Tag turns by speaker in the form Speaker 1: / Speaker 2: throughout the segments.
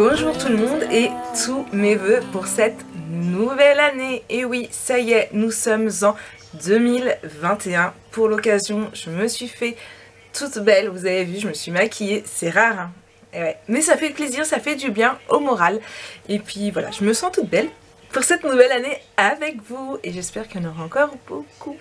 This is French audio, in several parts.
Speaker 1: Bonjour tout le monde et tous mes vœux pour cette nouvelle année. Et oui, ça y est, nous sommes en 2021. Pour l'occasion, je me suis fait toute belle, vous avez vu, je me suis maquillée, c'est rare hein. Et ouais. Mais ça fait plaisir, ça fait du bien au moral. Et puis voilà, je me sens toute belle pour cette nouvelle année avec vous. Et j'espère qu'il y en aura encore beaucoup.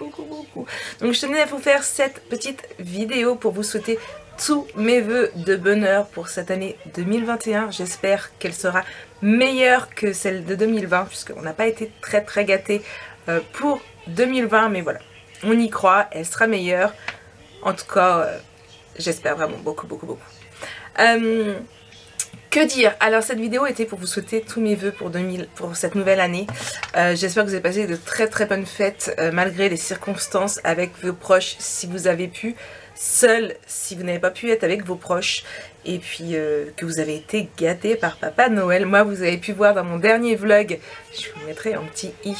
Speaker 1: Donc je tenais à vous faire cette petite vidéo pour vous souhaiter tous mes vœux de bonheur pour cette année 2021. J'espère qu'elle sera meilleure que celle de 2020 puisqu'on n'a pas été très gâtés pour 2020. Mais voilà, on y croit, elle sera meilleure. En tout cas, j'espère vraiment beaucoup. Que dire? Alors cette vidéo était pour vous souhaiter tous mes vœux pour cette nouvelle année. J'espère que vous avez passé de très bonnes fêtes malgré les circonstances avec vos proches si vous avez pu, seul si vous n'avez pas pu être avec vos proches, et puis que vous avez été gâtés par Papa Noël. Moi vous avez pu voir dans mon dernier vlog, je vous mettrai un petit i,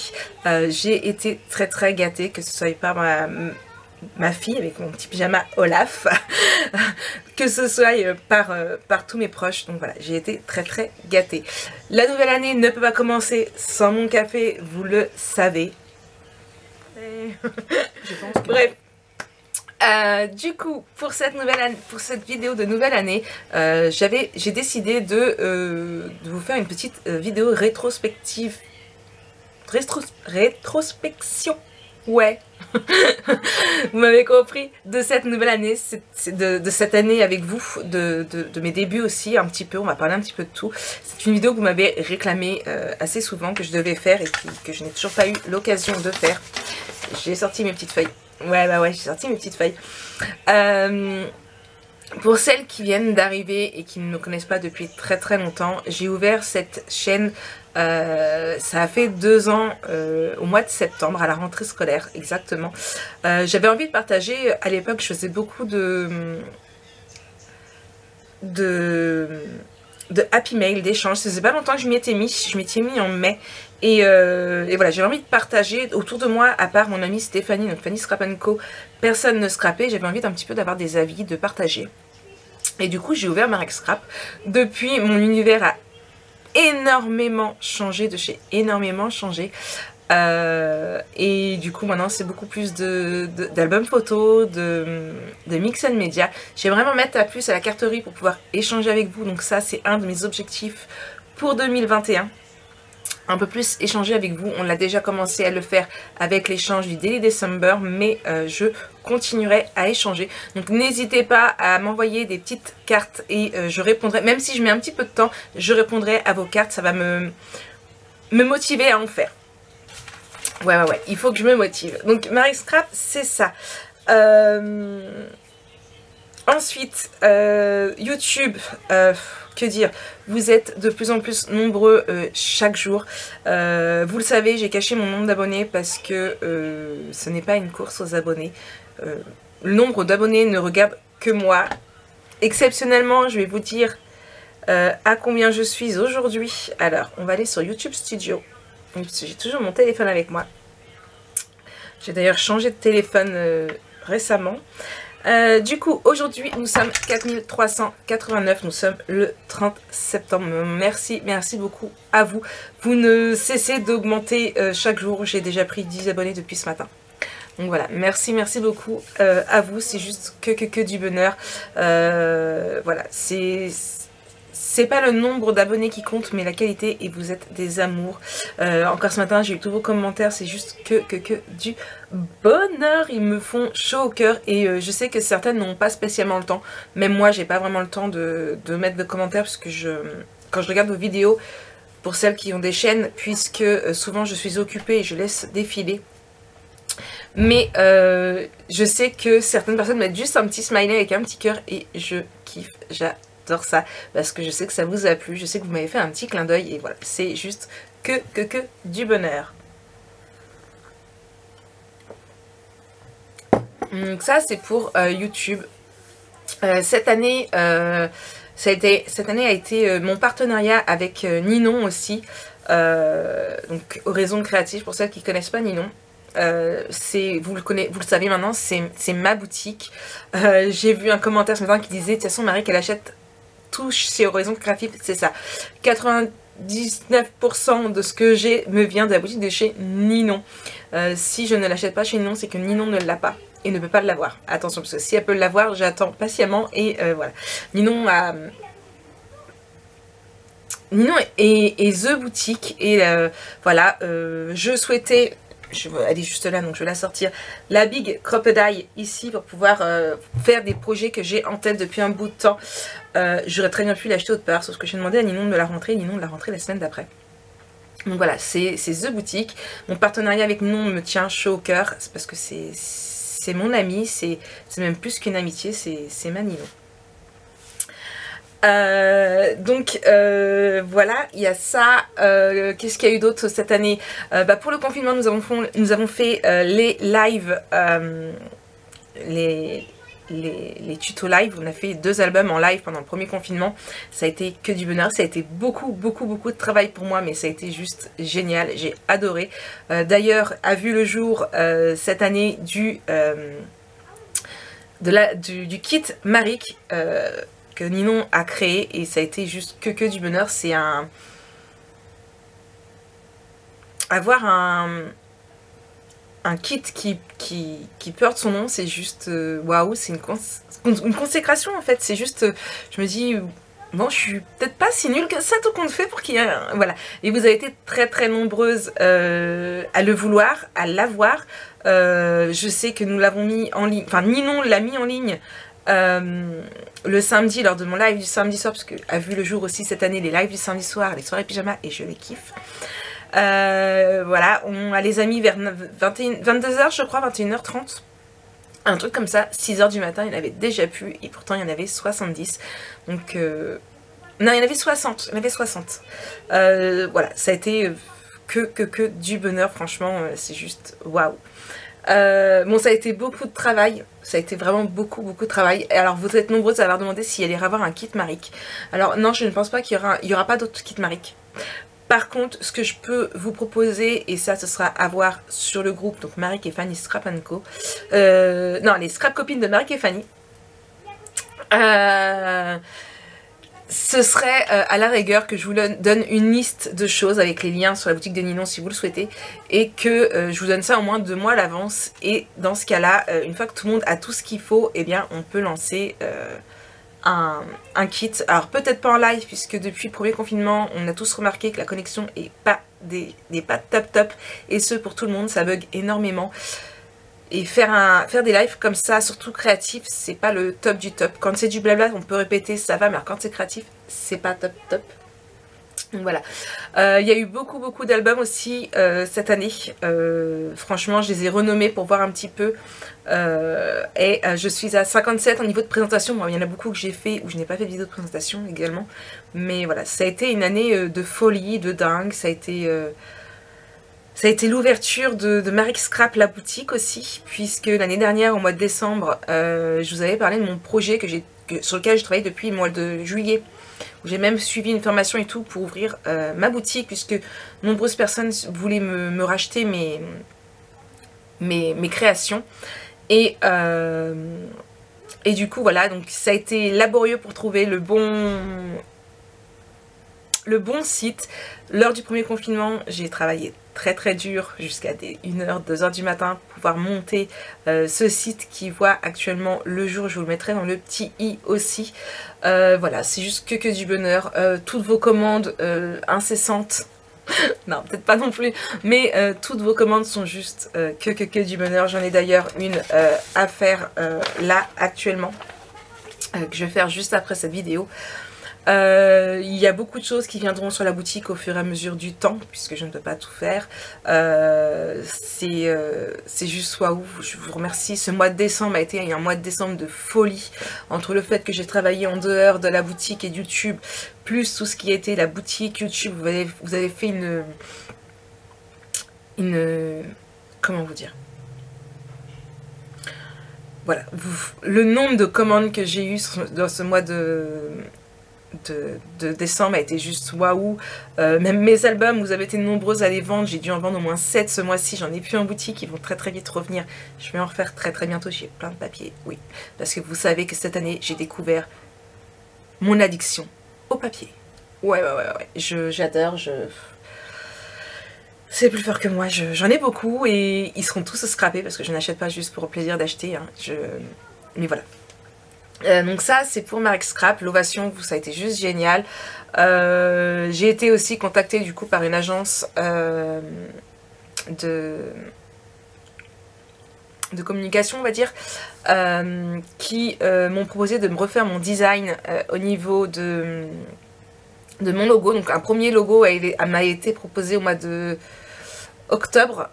Speaker 1: j'ai été très gâtée, que ce soit par ma fille avec mon petit pyjama Olaf, que ce soit par tous mes proches. Donc voilà, j'ai été très gâtée. La nouvelle année ne peut pas commencer sans mon café, vous le savez. Je pense que... Bref. Du coup, pour cette nouvelle année, pour cette vidéo de nouvelle année, j'ai décidé de vous faire une petite vidéo rétrospection. Ouais, vous m'avez compris, de cette nouvelle année, de cette année avec vous, de mes débuts aussi, un petit peu, on va parler un petit peu de tout. C'est une vidéo que vous m'avez réclamé assez souvent, que je devais faire et que je n'ai toujours pas eu l'occasion de faire. J'ai sorti mes petites feuilles. Ouais, j'ai sorti mes petites feuilles. Pour celles qui viennent d'arriver et qui ne me connaissent pas depuis très longtemps, j'ai ouvert cette chaîne, ça a fait 2 ans, au mois de septembre, à la rentrée scolaire, exactement. J'avais envie de partager, à l'époque je faisais beaucoup de happy mail, d'échanges. Ça faisait pas longtemps que je m'y étais mis en mai. Et voilà, j'avais envie de partager autour de moi, à part mon amie Stéphanie, donc Fanny Scrap & Co, personne ne scrapait. J'avais envie d'un petit peu d'avoir des avis, de partager. Et du coup, j'ai ouvert Marek Scrap. Depuis, mon univers a énormément changé, et du coup maintenant c'est beaucoup plus d'albums photos, de mix and media. J'ai vraiment mettre à plus à la carterie pour pouvoir échanger avec vous, donc ça c'est un de mes objectifs pour 2021. Un peu plus échanger avec vous. On l'a déjà commencé à le faire avec l'échange du Daily December, mais je continuerai à échanger. Donc n'hésitez pas à m'envoyer des petites cartes et je répondrai, même si je mets un petit peu de temps, je répondrai à vos cartes. Ça va me motiver à en faire. Ouais, il faut que je me motive. Donc Marek Scrap, c'est ça. Ensuite, YouTube, que dire, vous êtes de plus en plus nombreux chaque jour. Vous le savez, j'ai caché mon nombre d'abonnés parce que ce n'est pas une course aux abonnés. Le nombre d'abonnés ne regarde que moi. Exceptionnellement, je vais vous dire à combien je suis aujourd'hui. Alors, on va aller sur YouTube Studio. J'ai toujours mon téléphone avec moi. J'ai d'ailleurs changé de téléphone récemment. Du coup, aujourd'hui, nous sommes 4389, nous sommes le 30 septembre. Merci beaucoup à vous. Vous ne cessez d'augmenter chaque jour. J'ai déjà pris 10 abonnés depuis ce matin. Donc voilà, merci beaucoup à vous. C'est juste que du bonheur. Voilà, c'est pas le nombre d'abonnés qui compte, mais la qualité, et vous êtes des amours. Encore ce matin, j'ai eu tous vos commentaires, c'est juste que du bonheur. Ils me font chaud au cœur, et je sais que certaines n'ont pas spécialement le temps. Même moi, j'ai pas vraiment le temps de mettre de commentaires, parce que quand je regarde vos vidéos, pour celles qui ont des chaînes, puisque souvent je suis occupée et je laisse défiler. Mais je sais que certaines personnes mettent juste un petit smiley avec un petit cœur, et je kiffe, j'adore ça, parce que je sais que ça vous a plu, je sais que vous m'avez fait un petit clin d'œil, et voilà, c'est juste que du bonheur. Donc ça c'est pour YouTube. Cette année a été mon partenariat avec Ninon aussi, donc Horizon Créatif, pour celles qui ne connaissent pas Ninon. Vous le savez maintenant, c'est ma boutique. J'ai vu un commentaire ce matin qui disait de toute façon Marie qu'elle achète surtout chez Horizon Créatif, c'est ça. 99% de ce que j'ai me vient de la boutique de chez Ninon. Si je ne l'achète pas chez Ninon, c'est que Ninon ne l'a pas et ne peut pas l'avoir. Attention, parce que si elle peut l'avoir, j'attends patiemment et voilà. Ninon est The Boutique et voilà, je souhaitais, elle est juste là donc je vais la sortir, la Big Crocodile ici pour pouvoir faire des projets que j'ai en tête depuis un bout de temps. J'aurais très bien pu l'acheter autre part, sauf que j'ai demandé à Ninon de me la rentrer, Ninon de la rentrer la semaine d'après. Donc voilà, c'est The Boutique. Mon partenariat avec Ninon me tient chaud au cœur, c'est parce que c'est mon amie, c'est même plus qu'une amitié, c'est ma Ninon. Donc voilà, il y a ça. Qu'est-ce qu'il y a eu d'autre cette année? Pour le confinement, nous avons fait les lives, les tutos live. On a fait 2 albums en live pendant le premier confinement. Ça a été que du bonheur. Ça a été beaucoup de travail pour moi, mais ça a été juste génial. J'ai adoré. D'ailleurs, a vu le jour cette année du kit Maric que Ninon a créé et ça a été juste que du bonheur. C'est avoir un kit qui porte son nom, c'est juste waouh, c'est une consécration en fait. C'est juste, je me dis, bon, je suis peut-être pas si nulle que ça tout compte fait pour qu'il y ait un... Voilà. Et vous avez été très nombreuses à le vouloir, à l'avoir. Je sais que nous l'avons mis en ligne, enfin Ninon l'a mis en ligne le samedi lors de mon live du samedi soir, parce que a vu le jour aussi cette année les lives du samedi soir, les soirées pyjama, et je les kiffe. Voilà, on les a mis vers 22h je crois, 21h30, un truc comme ça. 6h du matin il y en avait déjà plus et pourtant il y en avait 70, donc non, il y en avait 60, voilà, ça a été que du bonheur, franchement, c'est juste waouh. Bon, ça a été beaucoup de travail, ça a été vraiment beaucoup de travail. Et alors vous êtes nombreuses à avoir demandé s'il allait y avoir un kit Maric. Alors non, je ne pense pas qu'il y aura pas d'autres kits Maric. Par contre, ce que je peux vous proposer, et ça ce sera à voir sur le groupe, donc Maric et Fanny Scrap & Co. Non, les scrap copines de Maric et Fanny. Ce serait à la rigueur que je vous donne une liste de choses avec les liens sur la boutique de Ninon si vous le souhaitez, et que je vous donne ça au moins 2 mois à l'avance, et dans ce cas là, une fois que tout le monde a tout ce qu'il faut, eh bien on peut lancer un kit. Alors peut-être pas en live, puisque depuis le premier confinement on a tous remarqué que la connexion est pas pas top, et ce pour tout le monde, ça bug énormément. Et faire des lives comme ça, surtout créatifs, c'est pas le top du top. Quand c'est du blabla, on peut répéter, ça va, mais quand c'est créatif, c'est pas top. Donc voilà. Il y a eu beaucoup d'albums aussi cette année. Franchement, je les ai renommés pour voir un petit peu. Je suis à 57 au niveau de présentation. Bon, il y en a beaucoup que j'ai fait où je n'ai pas fait de vidéo de présentation également. Mais voilà, ça a été une année de folie, de dingue. Ça a été l'ouverture de Maric Scrap, la boutique aussi, puisque l'année dernière, au mois de décembre, je vous avais parlé de mon projet sur lequel je travaille depuis le mois de juillet, où j'ai même suivi une formation et tout pour ouvrir ma boutique, puisque nombreuses personnes voulaient me racheter mes créations. Et du coup, voilà, donc ça a été laborieux pour trouver le bon site. Lors du premier confinement, j'ai travaillé très dur jusqu'à 1h, 2h du matin pour pouvoir monter ce site qui voit actuellement le jour. Je vous le mettrai dans le petit i aussi. Voilà, c'est juste que du bonheur. Toutes vos commandes incessantes, non peut-être pas non plus, mais toutes vos commandes sont juste que du bonheur. J'en ai d'ailleurs une à faire là actuellement, que je vais faire juste après cette vidéo. Il y a beaucoup de choses qui viendront sur la boutique au fur et à mesure du temps, puisque je ne peux pas tout faire. C'est juste waouh, je vous remercie. Ce mois de décembre a été un mois de décembre de folie, entre le fait que j'ai travaillé en dehors de la boutique et YouTube, plus tout ce qui était la boutique YouTube. Vous avez fait comment vous dire, voilà, le nombre de commandes que j'ai eu dans ce mois de décembre a été juste waouh. Même mes albums, vous avez été nombreuses à les vendre, j'ai dû en vendre au moins 7 ce mois-ci. J'en ai plus en boutique, ils vont très vite revenir. Je vais en refaire très bientôt, j'ai plein de papiers, oui, parce que vous savez que cette année j'ai découvert mon addiction au papier. Ouais, j'adore, c'est plus fort que moi, j'en ai beaucoup et ils seront tous scrappés parce que je n'achète pas juste pour le plaisir d'acheter, hein. Mais voilà. Donc ça c'est pour Marek Scrap, l'ovation, ça a été juste génial. J'ai été aussi contactée du coup par une agence de communication on va dire, qui m'ont proposé de me refaire mon design au niveau de mon logo. Donc un premier logo m'a été proposé au mois de octobre,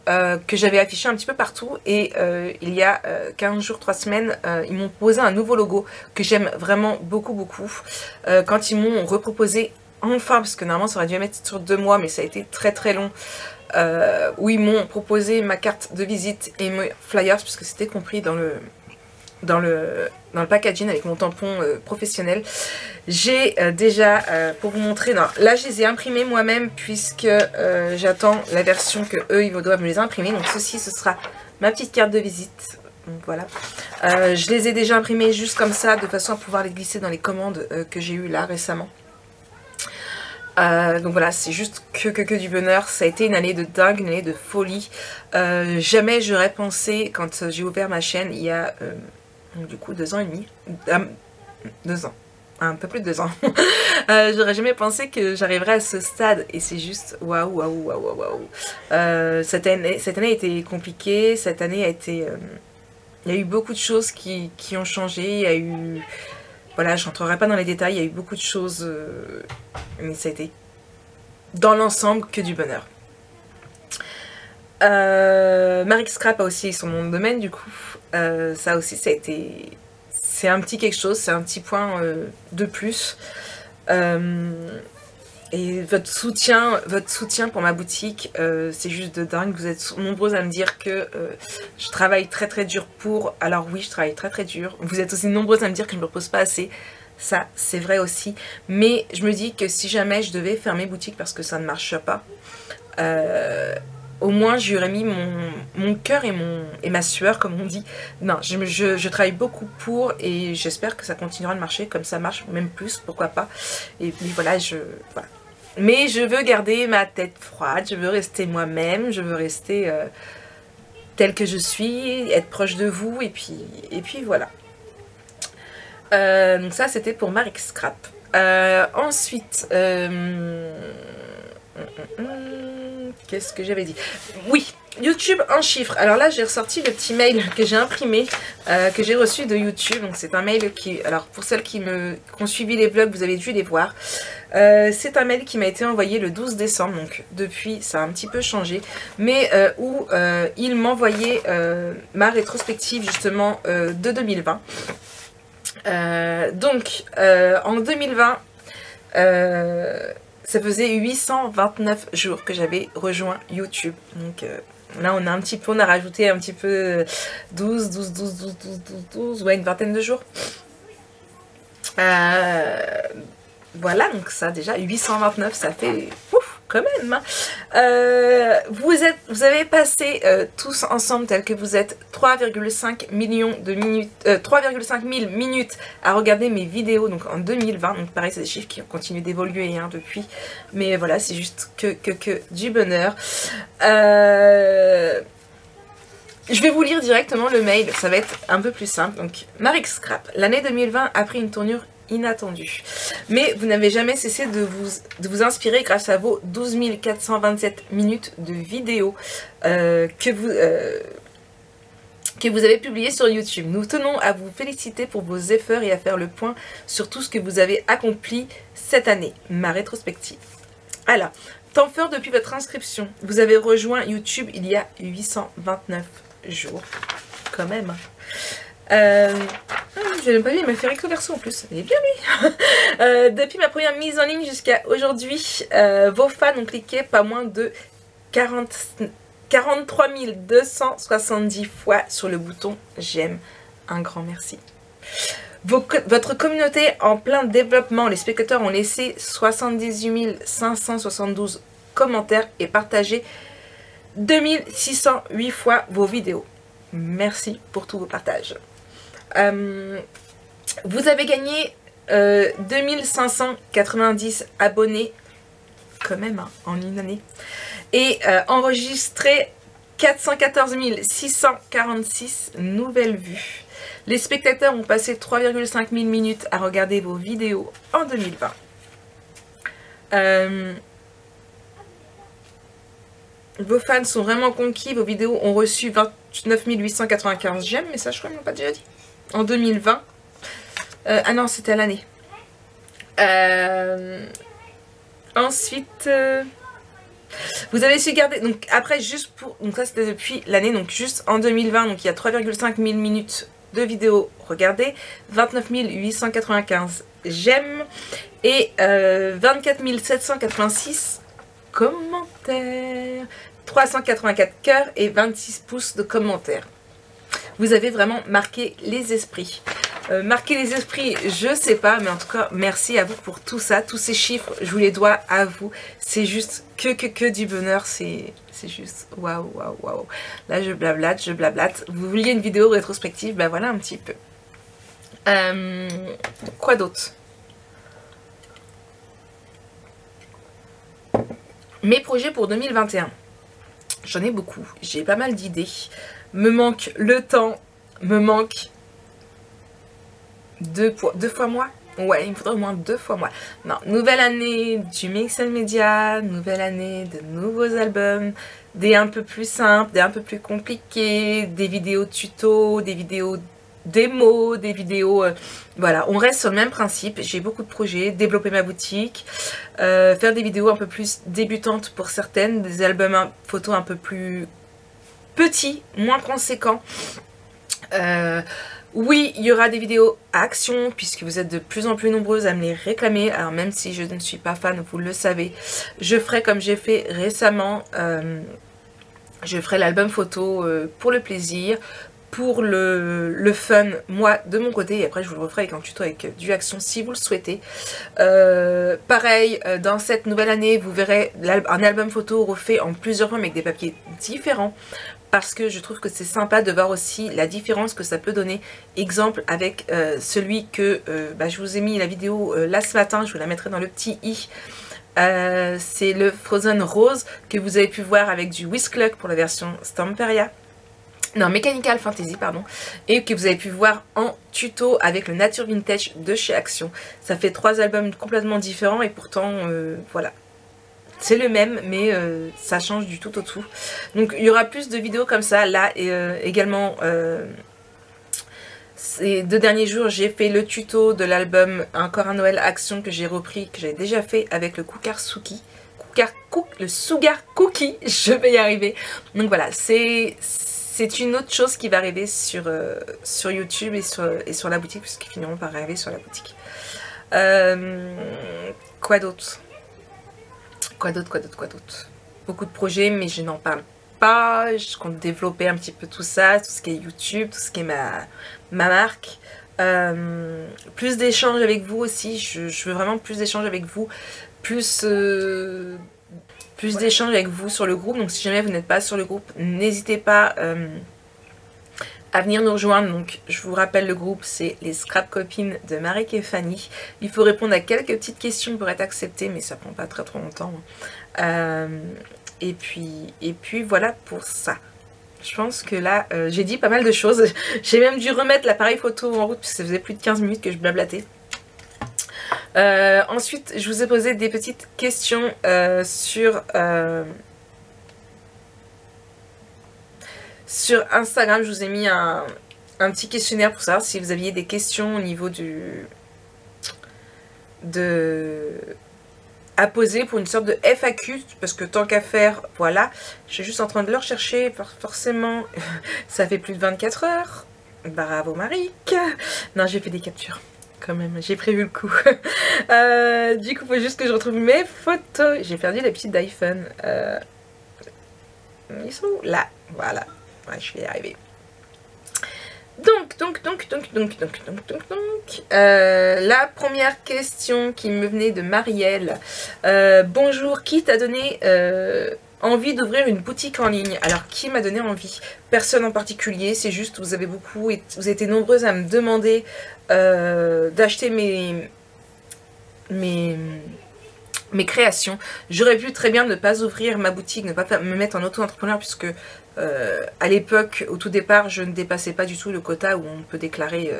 Speaker 1: que j'avais affiché un petit peu partout, et il y a 15 jours, 3 semaines, ils m'ont proposé un nouveau logo que j'aime vraiment beaucoup. Quand ils m'ont reproposé enfin, parce que normalement ça aurait dû mettre sur 2 mois mais ça a été très long, où ils m'ont proposé ma carte de visite et mes flyers, puisque c'était compris dans le packaging avec mon tampon professionnel. J'ai déjà, pour vous montrer, non, là je les ai imprimés moi-même puisque j'attends la version que eux ils doivent me les imprimer. Donc ceci, ce sera ma petite carte de visite. Donc voilà, je les ai déjà imprimés juste comme ça, de façon à pouvoir les glisser dans les commandes que j'ai eues là récemment. Donc voilà, c'est juste que du bonheur. Ça a été une année de dingue, une année de folie. Jamais j'aurais pensé, quand j'ai ouvert ma chaîne il y a du coup 2 ans et demi, 2 ans, un peu plus de 2 ans, j'aurais jamais pensé que j'arriverais à ce stade, et c'est juste waouh. Cette année a été compliquée, cette année a été, il y a eu beaucoup de choses qui ont changé, il y a eu, voilà, je rentrerai pas dans les détails, il y a eu beaucoup de choses, mais ça a été dans l'ensemble que du bonheur. Marek Scrap a aussi son nom de domaine du coup, ça aussi ça a été, c'est un petit quelque chose, c'est un petit point de plus, et votre soutien pour ma boutique, c'est juste de dingue. Vous êtes nombreuses à me dire que je travaille très dur pour, alors oui je travaille très dur, vous êtes aussi nombreuses à me dire que je ne me repose pas assez. Ça c'est vrai aussi, mais je me dis que si jamais je devais fermer boutique parce que ça ne marche pas, au moins j'y aurais mis mon cœur et ma sueur, comme on dit. Non, je travaille beaucoup pour, et j'espère que ça continuera de marcher comme ça marche, même plus, pourquoi pas. Et puis voilà, voilà. Mais je veux garder ma tête froide, je veux rester moi-même, je veux rester telle que je suis, être proche de vous, et puis voilà. Donc ça c'était pour Marek Scrap. Ensuite, qu'est-ce que j'avais dit? Oui, YouTube en chiffres. Alors là j'ai ressorti le petit mail que j'ai imprimé, que j'ai reçu de YouTube. Donc c'est un mail qui, alors pour celles qui ont suivi les vlogs, vous avez dû les voir. C'est un mail qui m'a été envoyé le 12 décembre, donc depuis ça a un petit peu changé, mais où il m'envoyait ma rétrospective justement de 2020. Donc en 2020, ça faisait 829 jours que j'avais rejoint YouTube. Donc là on a un petit peu, on a rajouté un petit peu 12, ouais, une vingtaine de jours. Voilà, donc ça déjà 829, ça fait ouf quand même, hein. Vous avez passé tous ensemble, tels que vous êtes, 3,5 millions de minutes, 3,5 000 minutes à regarder mes vidéos, donc en 2020. Donc pareil, c'est des chiffres qui ont continué d'évoluer hein, depuis, mais voilà, c'est juste que du bonheur. Je vais vous lire directement le mail, ça va être un peu plus simple. Donc, Marek Scrap, l'année 2020 a pris une tournure inattendue, mais vous n'avez jamais cessé de vous inspirer grâce à vos 12 427 minutes de vidéos que vous avez publiées sur YouTube. Nous tenons à vous féliciter pour vos efforts et à faire le point sur tout ce que vous avez accompli cette année. Ma rétrospective. Alors, temps fort depuis votre inscription. Vous avez rejoint YouTube il y a 829 jours. Quand même. Je l'ai pas vu, il m'a fait recto verso en plus. Il est bien lui. Depuis ma première mise en ligne jusqu'à aujourd'hui, vos fans ont cliqué pas moins de 43 270 fois sur le bouton j'aime. Un grand merci. Votre communauté en plein développement, les spectateurs ont laissé 78 572 commentaires et partagé 2608 fois vos vidéos. Merci pour tous vos partages. Vous avez gagné 2590 abonnés, quand même, hein, en une année. Et enregistré 414 646 nouvelles vues. Les spectateurs ont passé 3,5 000 minutes à regarder vos vidéos en 2020. Vos fans sont vraiment conquis. Vos vidéos ont reçu 29 895 j'aime, mais ça je crois qu'ils n'ont pas déjà dit. En 2020. Ah non, c'était à l'année. Ensuite, vous avez su garder. Donc après, juste pour. Donc ça c'était depuis l'année. Donc juste en 2020, donc il y a 3,5 000 minutes de vidéos regardées, 29 895 j'aime et 24 786 commentaires, 384 cœurs et 26 pouces de commentaires. Vous avez vraiment marqué les esprits. Marquer les esprits, je sais pas, mais en tout cas, merci à vous pour tout ça. Tous ces chiffres, je vous les dois à vous. C'est juste que du bonheur. C'est juste waouh, waouh, waouh. Là, je blablate, je blablate. Vous vouliez une vidéo rétrospective, ben voilà un petit peu. Quoi d'autre? Mes projets pour 2021. J'en ai beaucoup. J'ai pas mal d'idées. Me manque le temps. Me manque deux fois moi. Ouais, il me faudrait au moins 2 fois moi. Non, nouvelle année du Mix and Media, nouvelle année de nouveaux albums, des un peu plus simples, des un peu plus compliqués, des vidéos tuto, des vidéos démo, des vidéos... voilà, on reste sur le même principe. J'ai beaucoup de projets, développer ma boutique, faire des vidéos un peu plus débutantes pour certaines, des albums photos un peu plus petits, moins conséquents. Oui, il y aura des vidéos à action puisque vous êtes de plus en plus nombreuses à me les réclamer. Alors même si je ne suis pas fan, vous le savez, je ferai comme j'ai fait récemment. Je ferai l'album photo pour le plaisir, pour le fun, moi de mon côté. Et après je vous le referai avec un tuto avec du action si vous le souhaitez. Pareil, dans cette nouvelle année, vous verrez un album photo refait en plusieurs fois mais avec des papiers différents. Parce que je trouve que c'est sympa de voir aussi la différence que ça peut donner. Exemple avec celui que je vous ai mis la vidéo là ce matin, je vous la mettrai dans le petit i. C'est le Frozen Rose que vous avez pu voir avec du Whiskluck pour la version Stamperia. Non, Mechanical Fantasy, pardon. Et que vous avez pu voir en tuto avec le Nature Vintage de chez Action. Ça fait 3 albums complètement différents et pourtant, voilà. C'est le même, mais ça change du tout au tout. Donc il y aura plus de vidéos comme ça. Là, et également, ces 2 derniers jours, j'ai fait le tuto de l'album Encore un Noël Action que j'ai repris, que j'avais déjà fait avec le Kukarsuki. Le Sugar Cookie, je vais y arriver. Donc voilà, c'est une autre chose qui va arriver sur YouTube et sur la boutique, puisqu'ils finiront par arriver sur la boutique. Quoi d'autre? Quoi d'autre? Beaucoup de projets, mais je n'en parle pas. Je compte développer un petit peu tout ça, tout ce qui est YouTube, tout ce qui est ma marque. Plus d'échanges avec vous aussi. Je veux vraiment plus d'échanges avec vous. Plus d'échanges avec vous sur le groupe. Donc si jamais vous n'êtes pas sur le groupe, n'hésitez pas à venir nous rejoindre. Donc je vous rappelle, le groupe c'est les Scrap Copines de Marek et Fanny. Il faut répondre à quelques petites questions pour être accepté, mais ça prend pas très longtemps. Et puis voilà pour ça. Je pense que là j'ai dit pas mal de choses. J'ai même dû remettre l'appareil photo en route parce que ça faisait plus de 15 minutes que je blablatais. Ensuite je vous ai posé des petites questions sur Instagram. Je vous ai mis un petit questionnaire pour savoir si vous aviez des questions au niveau à poser pour une sorte de FAQ, parce que tant qu'à faire, voilà. Je suis juste en train de le rechercher, forcément, ça fait plus de 24 heures. Bravo Maric. Non, j'ai fait des captures, quand même, j'ai prévu le coup. Du coup, il faut juste que je retrouve mes photos. J'ai perdu les petites d'iPhone. Ils sont où? Là, voilà. Ouais, je vais y arriver. Donc, la première question qui me venait de Marielle. Bonjour, qui t'a donné envie d'ouvrir une boutique en ligne. Alors, qui m'a donné envie? Personne en particulier, c'est juste vous avez beaucoup, vous étiez nombreuses à me demander d'acheter mes créations. J'aurais pu très bien ne pas ouvrir ma boutique, ne pas me mettre en auto-entrepreneur, puisque à l'époque, au tout départ, je ne dépassais pas du tout le quota où on peut déclarer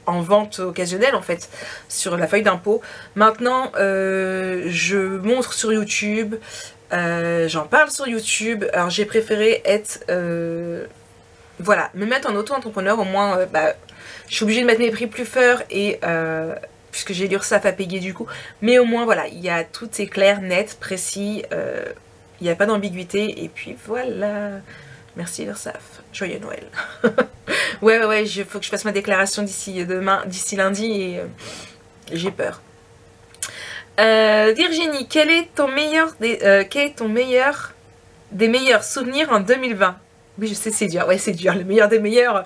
Speaker 1: en vente occasionnelle en fait, sur la feuille d'impôt. Maintenant, je montre sur YouTube, j'en parle sur YouTube. Alors j'ai préféré être, voilà, me mettre en auto-entrepreneur, au moins, je suis obligée de mettre mes prix plus forts et puisque j'ai l'URSSAF à payer du coup, mais au moins voilà, il y a tout est clair, net, précis, il n'y a pas d'ambiguïté, et puis voilà. Merci l'URSSAF, joyeux Noël. ouais, il faut que je fasse ma déclaration d'ici lundi, et j'ai peur. Virginie, quel est ton meilleur des meilleurs souvenirs en 2020? Oui, je sais, c'est dur, ouais, c'est dur, le meilleur des meilleurs.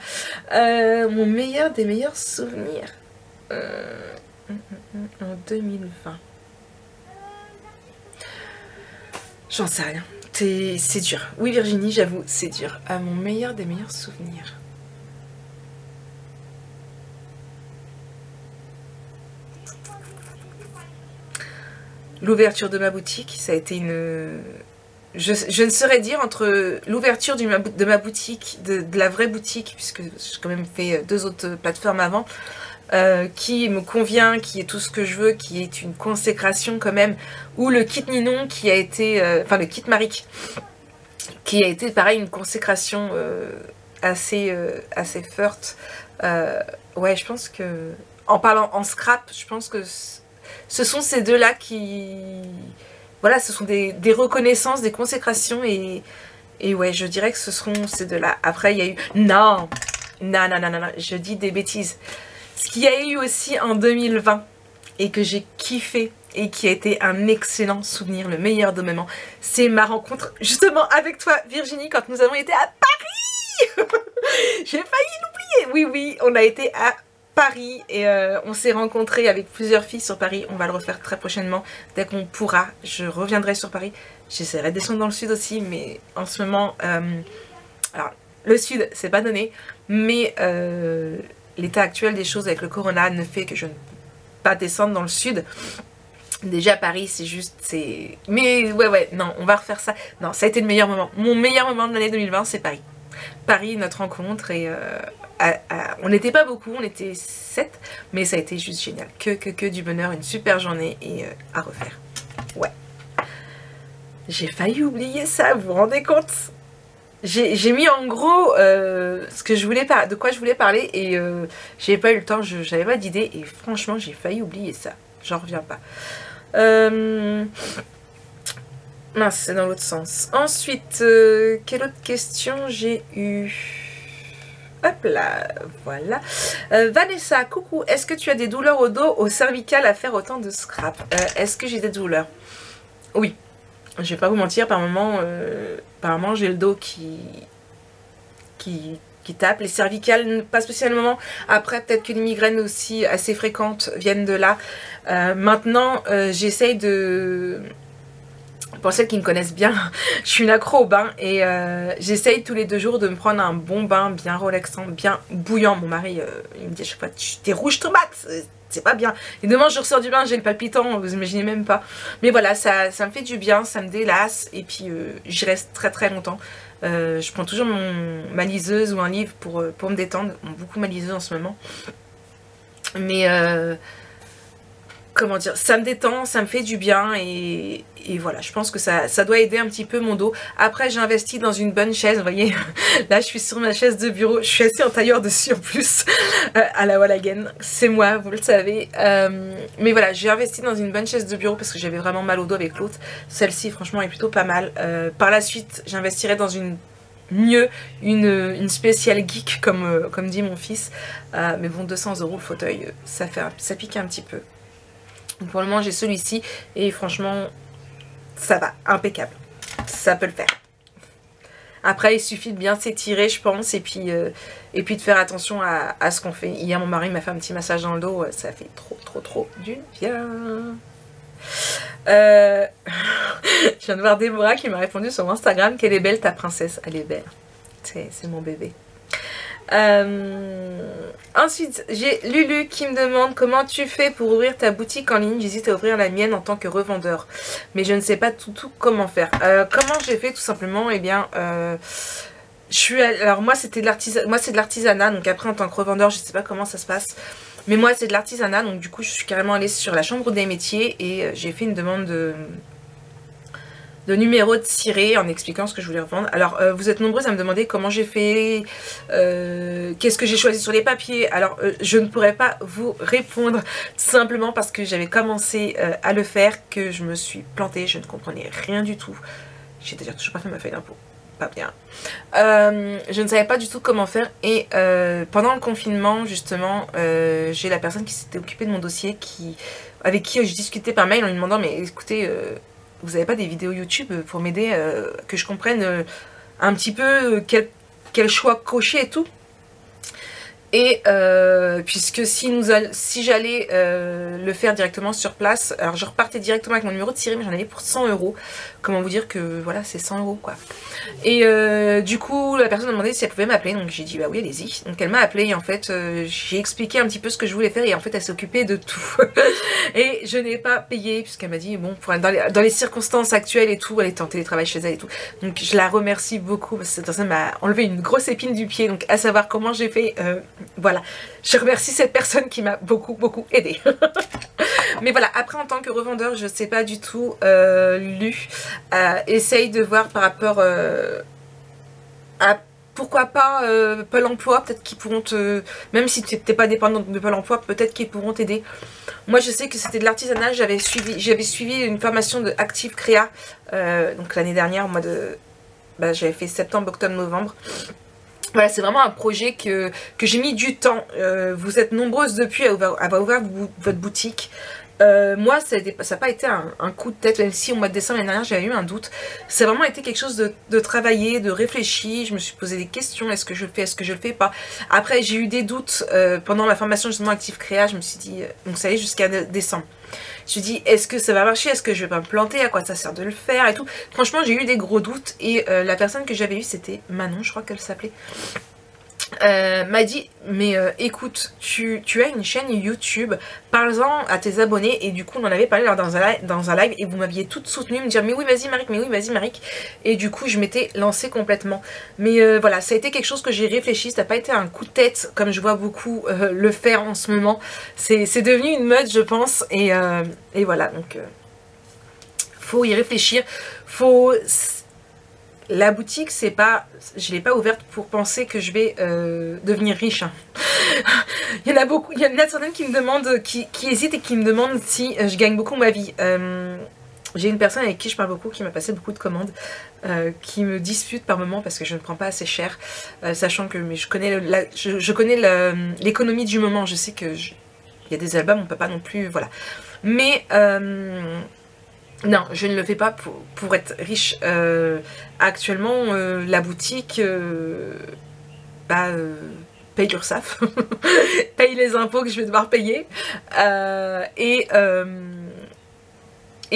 Speaker 1: Mon meilleur des meilleurs souvenirs en 2020. J'en sais rien. C'est dur. Oui, Virginie, j'avoue, c'est dur. Mon meilleur des meilleurs souvenirs. L'ouverture de ma boutique, ça a été une... Je ne saurais dire entre l'ouverture de ma boutique, de la vraie boutique, puisque j'ai quand même fait 2 autres plateformes avant, qui me convient, qui est tout ce que je veux, qui est une consécration quand même, ou le kit Ninon qui a été, enfin le kit Maric, qui a été pareil une consécration assez forte. Ouais, je pense que, en parlant en scrap, je pense que ce sont ces deux-là qui... Voilà, ce sont des reconnaissances, des consécrations, et ouais, je dirais que ce seront ces deux-là. Après, il y a eu... Non, je dis des bêtises. Ce qu'il y a eu aussi en 2020, et que j'ai kiffé, et qui a été un excellent souvenir, le meilleur de moment, c'est ma rencontre justement avec toi, Virginie, quand nous avons été à Paris. J'ai failli l'oublier. Oui, on a été à Paris et on s'est rencontrés avec plusieurs filles sur Paris. On va le refaire très prochainement, dès qu'on pourra. Je reviendrai sur Paris. J'essaierai de descendre dans le sud aussi, mais en ce moment, alors le sud, c'est pas donné, mais l'état actuel des choses avec le corona ne fait que je ne peux pas descendre dans le sud. Déjà Paris, c'est juste, mais ouais, non, on va refaire ça. Non, ça a été le meilleur moment. Mon meilleur moment de l'année 2020, c'est Paris. Paris, notre rencontre, et on n'était pas beaucoup, on était 7, mais ça a été juste génial. Que du bonheur, une super journée, et à refaire. Ouais. J'ai failli oublier ça, vous vous rendez compte? J'ai mis en gros ce que je voulais de quoi je voulais parler, et j'ai pas eu le temps, j'avais pas d'idée, et franchement j'ai failli oublier ça. J'en reviens pas. Mince, c'est dans l'autre sens. Ensuite, quelle autre question j'ai eu? Hop là, voilà. Vanessa, coucou, est-ce que tu as des douleurs au dos, au cervical à faire autant de scrap? Est-ce que j'ai des douleurs? Oui. Je vais pas vous mentir, par moment j'ai le dos qui tape, les cervicales pas spécialement. Après peut-être que les migraines aussi assez fréquentes viennent de là. Maintenant j'essaye de... Pour celles qui me connaissent bien, je suis une accro au bain, et j'essaye tous les 2 jours de me prendre un bon bain bien relaxant, bien bouillant. Mon mari il me dit à chaque fois, t'es rouge tomate, c'est pas bien. Et demain je ressors du bain, j'ai le palpitant, vous imaginez même pas. Mais voilà, ça me fait du bien, ça me délasse, et puis j'y reste très longtemps. Je prends toujours ma liseuse ou un livre pour me détendre. Beaucoup ma liseuse en ce moment. Mais comment dire, ça me détend, ça me fait du bien, et voilà, je pense que ça doit aider un petit peu mon dos. Après j'ai investi dans une bonne chaise, vous voyez, là je suis sur ma chaise de bureau, je suis assise en tailleur dessus en plus, à la Wallagen, c'est moi, vous le savez. Mais voilà, j'ai investi dans une bonne chaise de bureau parce que j'avais vraiment mal au dos avec l'autre. Celle-ci franchement est plutôt pas mal. Par la suite j'investirai dans une une spéciale geek comme dit mon fils, mais bon, 200 € le fauteuil, ça pique un petit peu. Donc pour le moment j'ai celui-ci, et franchement ça va, impeccable, ça peut le faire. Après il suffit de bien s'étirer je pense, et puis de faire attention à ce qu'on fait. Hier mon mari m'a fait un petit massage dans le dos, ça fait trop du bien. Je viens de voir Déborah qui m'a répondu sur Instagram qu'elle est belle ta princesse. Elle est belle. C'est mon bébé. Ensuite, j'ai Lulu qui me demande comment tu fais pour ouvrir ta boutique en ligne. J'hésite à ouvrir la mienne en tant que revendeur, mais je ne sais pas tout comment faire. Comment j'ai fait tout simplement? Eh bien, alors moi c'était de l'artisanat, donc après en tant que revendeur, je ne sais pas comment ça se passe. Mais moi c'est de l'artisanat, donc du coup je suis carrément allée sur la chambre des métiers et j'ai fait une demande de numéro de ciré en expliquant ce que je voulais revendre. Alors vous êtes nombreuses à me demander comment j'ai fait, qu'est-ce que j'ai choisi sur les papiers. Alors je ne pourrais pas vous répondre simplement parce que j'avais commencé à le faire, que je me suis plantée, je ne comprenais rien du tout. J'ai d'ailleurs toujours pas fait ma feuille d'impôt. Pas bien. Je ne savais pas du tout comment faire et pendant le confinement justement j'ai la personne qui s'était occupée de mon dossier avec qui je discutais par mail en lui demandant mais écoutez vous n'avez pas des vidéos YouTube pour m'aider que je comprenne un petit peu quel choix cocher et tout. Et puisque si j'allais le faire directement sur place, alors je repartais directement avec mon numéro de tiré, mais j'en avais pour 100 €. Comment vous dire que voilà, c'est 100 € quoi. Et du coup, la personne m'a demandé si elle pouvait m'appeler, donc j'ai dit bah oui, allez-y. Donc elle m'a appelé et en fait, j'ai expliqué un petit peu ce que je voulais faire et en fait, elle s'est occupée de tout. Et je n'ai pas payé, puisqu'elle m'a dit bon, dans les circonstances actuelles et tout, elle était en télétravail chez elle et tout. Donc je la remercie beaucoup parce que cette personne m'a enlevé une grosse épine du pied, donc à savoir comment j'ai fait. Voilà, je remercie cette personne qui m'a beaucoup aidé. Mais voilà, après en tant que revendeur, je sais pas du tout lu. Essaye de voir par rapport à pourquoi pas Pôle emploi, peut-être qu'ils pourront même si tu n'es pas dépendante de Pôle emploi, peut-être qu'ils pourront t'aider. Moi je sais que c'était de l'artisanat, j'avais suivi une formation de Active Créa, donc l'année dernière, au mois de... j'avais fait septembre, octobre, novembre. Voilà, c'est vraiment un projet que j'ai mis du temps. Vous êtes nombreuses depuis à avoir ouvert votre boutique. Moi, ça n'a pas été un coup de tête, même si au mois de décembre l'année dernière, j'avais eu un doute. Ça a vraiment été quelque chose de travaillé, de réfléchi. Je me suis posé des questions. Est-ce que je le fais? Est-ce que je le fais pas? Après, j'ai eu des doutes pendant la formation justement Active Créa. Je me suis dit, donc ça y est, jusqu'à décembre. Je me suis dit, est-ce que ça va marcher? Est-ce que je vais pas me planter? À quoi ça sert de le faire? Et tout. Franchement, j'ai eu des gros doutes. Et la personne que j'avais eue, c'était Manon, je crois qu'elle s'appelait. M'a dit mais écoute, tu as une chaîne YouTube, parle-en à tes abonnés. Et du coup on en avait parlé dans un live et vous m'aviez toutes soutenues, me dire mais oui vas-y Maric, mais oui vas-y Maric. Et du coup je m'étais lancée complètement. Mais voilà, ça a été quelque chose que j'ai réfléchi, ça n'a pas été un coup de tête comme je vois beaucoup le faire en ce moment. C'est devenu une mode je pense et voilà, donc faut y réfléchir, faut... La boutique, c'est pas, je l'ai pas ouverte pour penser que je vais devenir riche. Hein. Il y en a beaucoup, il y en a certaines qui me demandent, qui hésitent et qui me demandent si je gagne beaucoup ma vie. J'ai une personne avec qui je parle beaucoup, qui m'a passé beaucoup de commandes, qui me dispute par moments parce que je ne prends pas assez cher, sachant que je connais l'économie du moment. Je sais que il y a des albums, on peut pas non plus, voilà. Mais non, je ne le fais pas pour être riche. Actuellement, la boutique paye l'URSSAF, paye les impôts que je vais devoir payer, et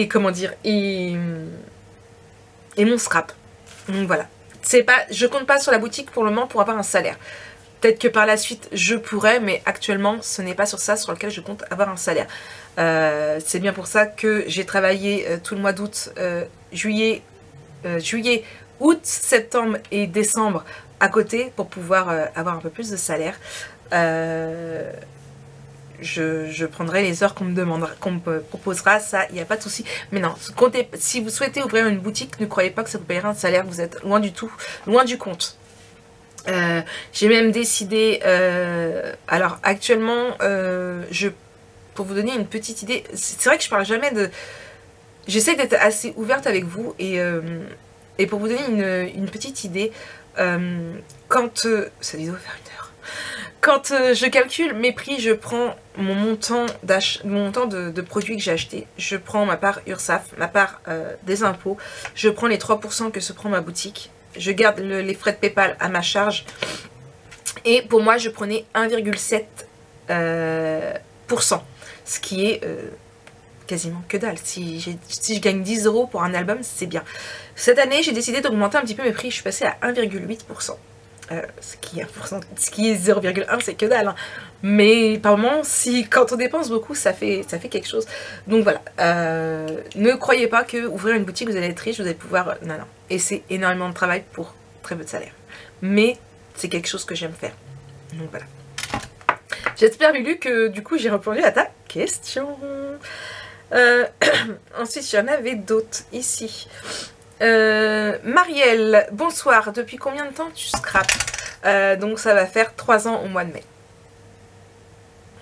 Speaker 1: comment dire, et mon scrap. Donc voilà. Je compte pas sur la boutique pour le moment pour avoir un salaire. Peut-être que par la suite je pourrais, mais actuellement ce n'est pas sur ça sur lequel je compte avoir un salaire. C'est bien pour ça que j'ai travaillé tout le mois d'août, juillet, août, septembre et décembre à côté pour pouvoir avoir un peu plus de salaire. Je prendrai les heures qu'on me demandera, qu'on me proposera, ça, il n'y a pas de souci. Mais non, si vous souhaitez ouvrir une boutique, ne croyez pas que ça vous paiera un salaire, vous êtes loin du tout, loin du compte. J'ai même décidé, alors actuellement, pour vous donner une petite idée, c'est vrai que je parle jamais de... J'essaie d'être assez ouverte avec vous et pour vous donner une petite idée, quand... cette vidéo va faire 1 heure. Quand je calcule mes prix, je prends mon montant de produits que j'ai acheté, je prends ma part URSSAF, ma part des impôts, je prends les 3% que se prend ma boutique, je garde les frais de PayPal à ma charge et pour moi je prenais 1,7%, ce qui est quasiment que dalle. Si je gagne 10 € pour un album, c'est bien. Cette année, j'ai décidé d'augmenter un petit peu mes prix. Je suis passée à 1,8%. Ce qui est 0,1, c'est que dalle. Hein. Mais par moment, quand on dépense beaucoup, ça fait quelque chose. Donc voilà. Ne croyez pas que ouvrir une boutique, vous allez être riche, vous allez pouvoir... Non, non. Et c'est énormément de travail pour très peu de salaire. Mais c'est quelque chose que j'aime faire. Donc voilà. J'espère, Lulu, que du coup, j'ai répondu à ta question. Ensuite, j'en avais d'autres ici. Marielle, bonsoir. Depuis combien de temps tu scrapes? Donc ça va faire 3 ans au mois de mai.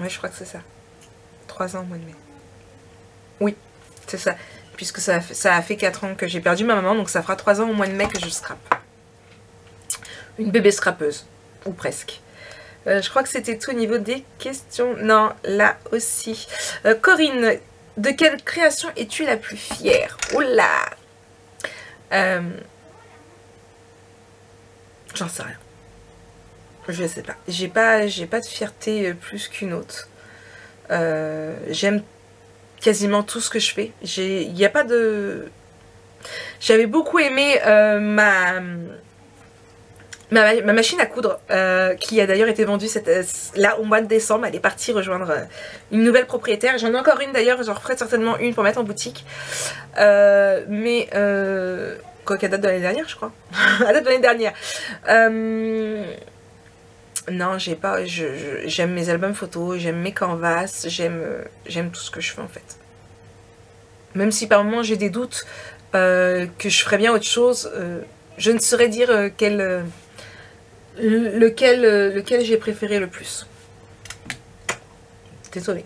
Speaker 1: Ouais, je crois que c'est ça. 3 ans au mois de mai. Oui, c'est ça. Puisque ça a fait 4 ans que j'ai perdu ma maman, donc ça fera 3 ans au mois de mai que je scrape. Une bébé scrapeuse. Ou presque. Je crois que c'était tout au niveau des questions. Non, là aussi. Corinne, de quelle création es-tu la plus fière? Oula. J'en sais rien. Je sais pas. J'ai pas de fierté plus qu'une autre. J'aime quasiment tout ce que je fais. Il n'y a pas de... J'avais beaucoup aimé ma machine à coudre, qui a d'ailleurs été vendue là au mois de décembre. Elle est partie rejoindre une nouvelle propriétaire. J'en ai encore une d'ailleurs, j'en referai certainement une pour mettre en boutique. Quoi qu'elle date de l'année dernière, je crois. Elle date de l'année dernière. Non, j'aime mes albums photos, j'aime mes canvas, j'aime tout ce que je fais en fait. Même si par moments j'ai des doutes que je ferais bien autre chose, je ne saurais dire lequel j'ai préféré le plus. Désolée.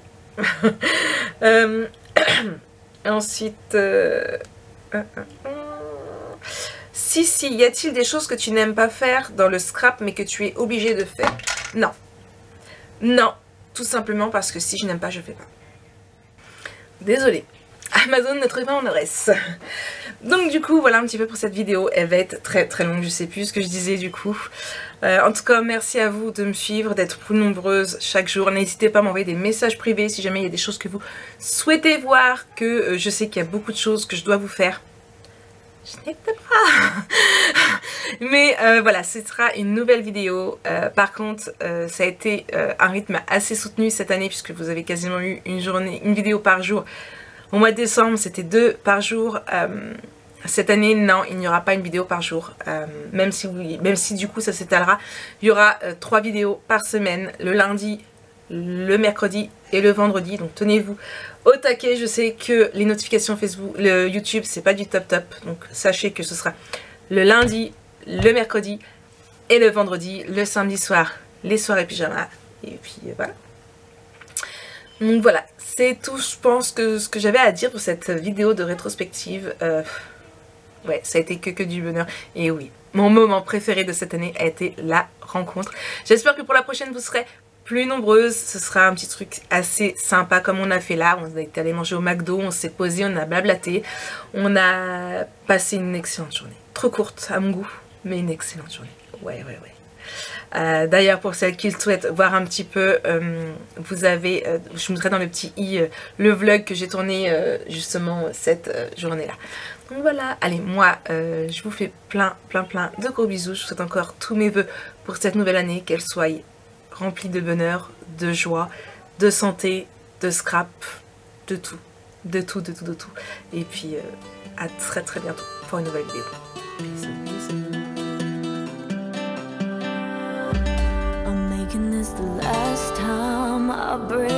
Speaker 1: Ensuite... Si, y a-t-il des choses que tu n'aimes pas faire dans le scrap mais que tu es obligé de faire? Non. Non. Tout simplement parce que si je n'aime pas, je fais pas. Désolée. Amazon ne trouve pas mon adresse. Donc du coup, voilà un petit peu pour cette vidéo. Elle va être très très longue, je sais plus ce que je disais du coup. En tout cas, merci à vous de me suivre, d'être plus nombreuses chaque jour. N'hésitez pas à m'envoyer des messages privés si jamais il y a des choses que vous souhaitez voir, que je sais qu'il y a beaucoup de choses que je dois vous faire. Je n'ai pas. Mais voilà, ce sera une nouvelle vidéo. Par contre, ça a été un rythme assez soutenu cette année puisque vous avez quasiment eu une vidéo par jour. Au mois de décembre, c'était 2 par jour. Cette année, non, il n'y aura pas une vidéo par jour. Même si du coup ça s'étalera, il y aura 3 vidéos par semaine, le lundi, le mercredi et le vendredi. Donc tenez-vous au taquet. Je sais que les notifications Facebook, le YouTube, c'est pas du top. Donc sachez que ce sera le lundi, le mercredi et le vendredi, le samedi soir, les soirées pyjama. Et puis voilà. Donc voilà, c'est tout, je pense, que ce que j'avais à dire pour cette vidéo de rétrospective. Ouais, ça a été que du bonheur. Et oui, mon moment préféré de cette année a été la rencontre. J'espère que pour la prochaine, vous serez plus nombreuses. Ce sera un petit truc assez sympa comme on a fait là. On est allé manger au McDo, on s'est posé, on a blablaté. On a passé une excellente journée. Trop courte à mon goût, mais une excellente journée. Ouais. D'ailleurs, pour celles qui souhaitent voir un petit peu, vous avez, je vous mettrai dans le petit i le vlog que j'ai tourné justement cette journée-là. Donc voilà, allez, moi, je vous fais plein de gros bisous. Je vous souhaite encore tous mes vœux pour cette nouvelle année, qu'elle soit remplie de bonheur, de joie, de santé, de scrap, de tout. Et puis, à très bientôt pour une nouvelle vidéo. Bisous.
Speaker 2: This the last time I break